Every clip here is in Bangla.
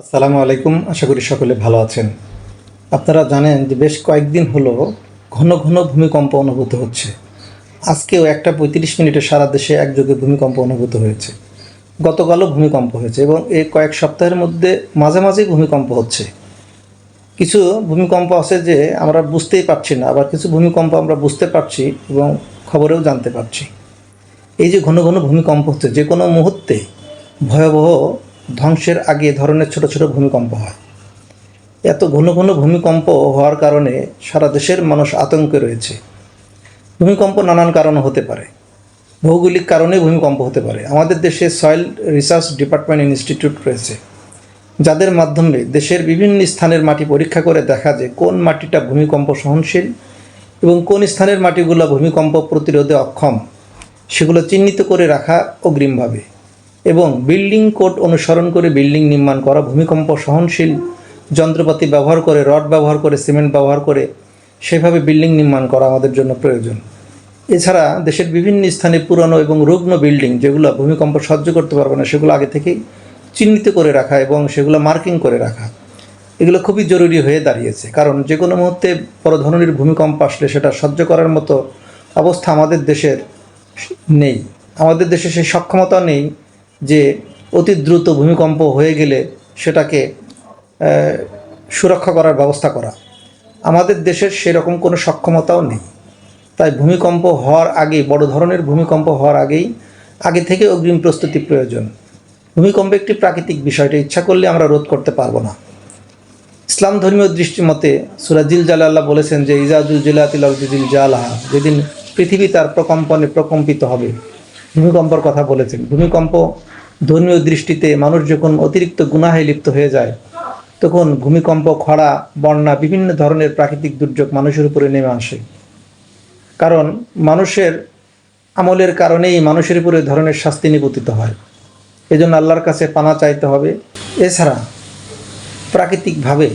আসসালামু আলাইকুম। আশা করি সকলে ভালো আছেন। আপনারা জানেন যে বেশ কয়েকদিন হলো ঘন ঘন ভূমিকম্প অনুভূত হচ্ছে। আজকেও 1:35 সারা দেশে একযোগে ভূমিকম্প অনুভূত হয়েছে। গতকালও ভূমিকম্প হয়েছে এবং এই কয়েক সপ্তাহের মধ্যে মাঝে মাঝেই ভূমিকম্প হচ্ছে। কিছু ভূমিকম্প আছে যে আমরা বুঝতেই পারছি না, আবার কিছু ভূমিকম্প আমরা বুঝতে পারছি এবং খবরেও জানতে পারছি। এই যে ঘন ঘন ভূমিকম্প হচ্ছে, যে কোনো মুহূর্তে ভয়াবহ ধ্বংসের আগে ধরনের ছোট ছোট ভূমিকম্প হয়। এত ঘন ঘন ভূমিকম্প হওয়ার কারণে সারা দেশের মানুষ আতঙ্কে রয়েছে। ভূমিকম্প নানান কারণে হতে পারে, ভৌগোলিক কারণে ভূমিকম্প হতে পারে। আমাদের দেশে সয়েল রিসার্চ ডিপার্টমেন্ট ইনস্টিটিউট রয়েছে, যাদের মাধ্যমে দেশের বিভিন্ন স্থানের মাটি পরীক্ষা করে দেখা যায় কোন মাটিটা ভূমিকম্প সহনশীল এবং কোন স্থানের মাটিগুলো ভূমিকম্প প্রতিরোধে অক্ষম, সেগুলো চিহ্নিত করে রাখা অগ্রিমভাবে এবং বিল্ডিং কোড অনুসরণ করে বিল্ডিং নির্মাণ করা, ভূমিকম্প সহনশীল যন্ত্রপাতি ব্যবহার করে, রড ব্যবহার করে, সিমেন্ট ব্যবহার করে সেভাবে বিল্ডিং নির্মাণ করা আমাদের জন্য প্রয়োজন। এছাড়া দেশের বিভিন্ন স্থানে পুরনো এবং রুগ্ন বিল্ডিং যেগুলো ভূমিকম্প সহ্য করতে পারবে না, সেগুলো আগে থেকেই চিহ্নিত করে রাখা এবং সেগুলো মার্কিং করে রাখা, এগুলো খুবই জরুরি হয়ে দাঁড়িয়েছে। কারণ যে কোনো মুহূর্তে বড় ধরনের ভূমিকম্প আসলে সেটা সহ্য করার মতো অবস্থা আমাদের দেশের নেই। আমাদের দেশে সেই সক্ষমতা নেই যে অতি দ্রুত ভূমিকম্প হয়ে গেলে সেটাকে সুরক্ষা করার ব্যবস্থা করা। আমাদের দেশের সেরকম কোনো সক্ষমতাও নেই। তাই ভূমিকম্প হওয়ার আগে, বড় ধরনের ভূমিকম্প হওয়ার আগে থেকে অগ্রিম প্রস্তুতি প্রয়োজন। ভূমিকম্প একটি প্রাকৃতিক বিষয়টা ইচ্ছা করলে আমরা রোধ করতে পারবো না। ইসলাম ধর্মীয় দৃষ্টিমতে সূরা জিলজালা আল্লাহ বলেছেন যে ইজা জুলজিলাতিল আরদু জিলজালাহা, যেদিন পৃথিবী তার প্রকম্পনে প্রকম্পিত হবে, ভূমিকম্পর কথা বলেছেন। ভূমিকম্প ধর্মীয় দৃষ্টিতে মানুষ যখন অতিরিক্ত গুনাহে লিপ্ত হয়ে যায়, তখন ভূমিকম্প, খরা, বন্যা, বিভিন্ন ধরনের প্রাকৃতিক দুর্যোগ মানুষের উপরে নেমে আসে। কারণ মানুষের আমলের কারণেই মানুষের উপরে ধরনের শাস্তি নিপতিত হয়। এজন্য আল্লাহর কাছে পানা চাইতে হবে। এছাড়া প্রাকৃতিকভাবে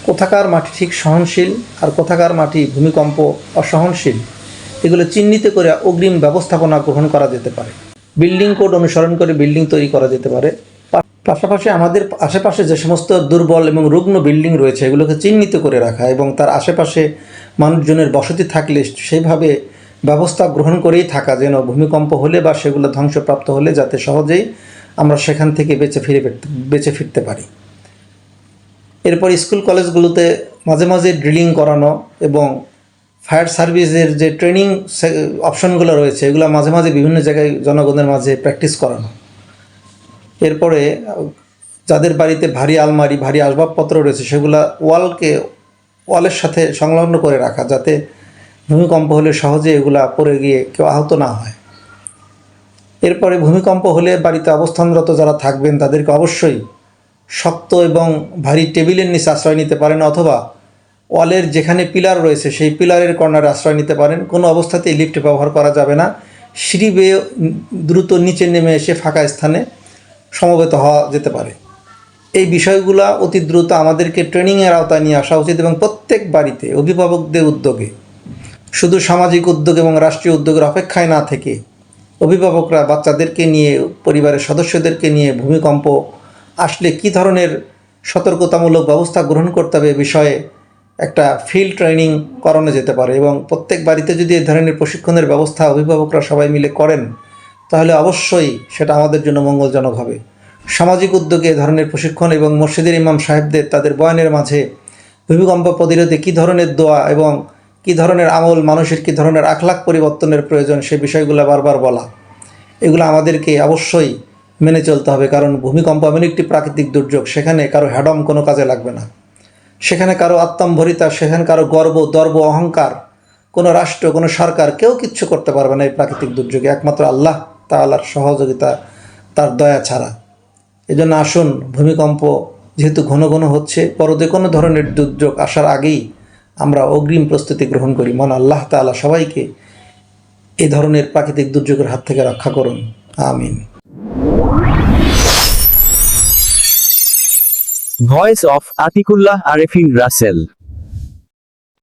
কোথাকার মাটি ঠিক সহনশীল আর কোথাকার মাটি ভূমিকম্প অসহনশীল, এগুলো চিহ্নিত করে অগ্রিম ব্যবস্থাপনা গ্রহণ করা যেতে পারে। বিল্ডিং কোড অনুসরণ করে বিল্ডিং তৈরি করা যেতে পারে। পাশাপাশি আমাদের আশেপাশে যে সমস্ত দুর্বল এবং রুগ্ন বিল্ডিং রয়েছে, এগুলোকে চিহ্নিত করে রাখা এবং তার আশেপাশে মানুষজনের বসতি থাকলে সেইভাবে ব্যবস্থা গ্রহণ করেই থাকা, যেন ভূমিকম্প হলে বা সেগুলো ধ্বংসপ্রাপ্ত হলে যাতে সহজেই আমরা সেখান থেকে বেঁচে ফিরতে পারি। এরপর স্কুল কলেজগুলোতে মাঝে মাঝে ড্রিলিং করানো এবং ফায়ার সার্ভিসের যে ট্রেনিং অপশনগুলো রয়েছে, এগুলো মাঝে মাঝে বিভিন্ন জায়গায় জনগণের মাঝে প্র্যাকটিস করানো। এরপরে যাদের বাড়িতে ভারী আলমারি, ভারী আসবাবপত্র রয়েছে, সেগুলো ওয়ালের সাথে সংলগ্ন করে রাখা, যাতে ভূমিকম্প হলে সহজে এগুলা পড়ে গিয়ে কেউ আহত না হয়। এরপরে ভূমিকম্প হলে বাড়িতে অবস্থানরত যারা থাকবেন তাদেরকে অবশ্যই শক্ত এবং ভারী টেবিলের নিচে আশ্রয় নিতে পারেন, অথবা ওয়ালের যেখানে পিলার রয়েছে সেই পিলারের কর্নারে আশ্রয় নিতে পারেন। কোনো অবস্থাতেই লিফট ব্যবহার করা যাবে না। সিঁড়ি বেয়ে দ্রুত নিচে নেমে এসে ফাঁকা স্থানে সমবেত হওয়া যেতে পারে। এই বিষয়গুলো অতি দ্রুত আমাদেরকে ট্রেনিংয়ের আওতায় নিয়ে আসা উচিত এবং প্রত্যেক বাড়িতে অভিভাবকদের উদ্যোগে, শুধু সামাজিক উদ্যোগ এবং রাষ্ট্রীয় উদ্যোগের অপেক্ষায় না থেকে অভিভাবকরা বাচ্চাদেরকে নিয়ে, পরিবারের সদস্যদেরকে নিয়ে ভূমিকম্প আসলে কী ধরনের সতর্কতামূলক ব্যবস্থা গ্রহণ করতে হবে এ বিষয়ে একটা ফিল্ড ট্রেনিং করানো যেতে পারে। এবং প্রত্যেক বাড়িতে যদি এই ধরনের প্রশিক্ষণের ব্যবস্থা অভিভাবকরা সবাই মিলে করেন, তাহলে অবশ্যই সেটা আমাদের জন্য মঙ্গলজনক হবে। সামাজিক উদ্যোগে এ ধরনের প্রশিক্ষণ এবং মসজিদের ইমাম সাহেবদের তাদের বয়ানের মাঝে ভূমিকম্প প্রতিরোধে কী ধরনের দোয়া এবং কী ধরনের আমল, মানুষের কী ধরনের আখলাক পরিবর্তনের প্রয়োজন, সে বিষয়গুলো বারবার বলা, এগুলো আমাদেরকে অবশ্যই মেনে চলতে হবে। কারণ ভূমিকম্প এমন একটি প্রাকৃতিক দুর্যোগ, সেখানে কারো হ্যাডম কোনো কাজে লাগবে না, সেখানে কারো আত্মম্ভরিতা, সেখানে কারো গর্ব, দর্ব, অহংকার, কোনো রাষ্ট্র, কোনো সরকার কেউ কিচ্ছু করতে পারবে না এই প্রাকৃতিক দুর্যোগে, একমাত্র আল্লাহ তাআলার সহযোগিতা, তার দয়া ছাড়া। এজন্য আসুন, ভূমিকম্প যেহেতু ঘন ঘন হচ্ছে, পরবর্তী কোনো ধরনের দুর্যোগ আসার আগেই আমরা অগ্রিম প্রস্তুতি গ্রহণ করি। মহান আল্লাহ তাআলা সবাইকে এই ধরনের প্রাকৃতিক দুর্যোগের হাত থেকে রক্ষা করুন। আমিন। Voice of Atikullah Arefin Rasel.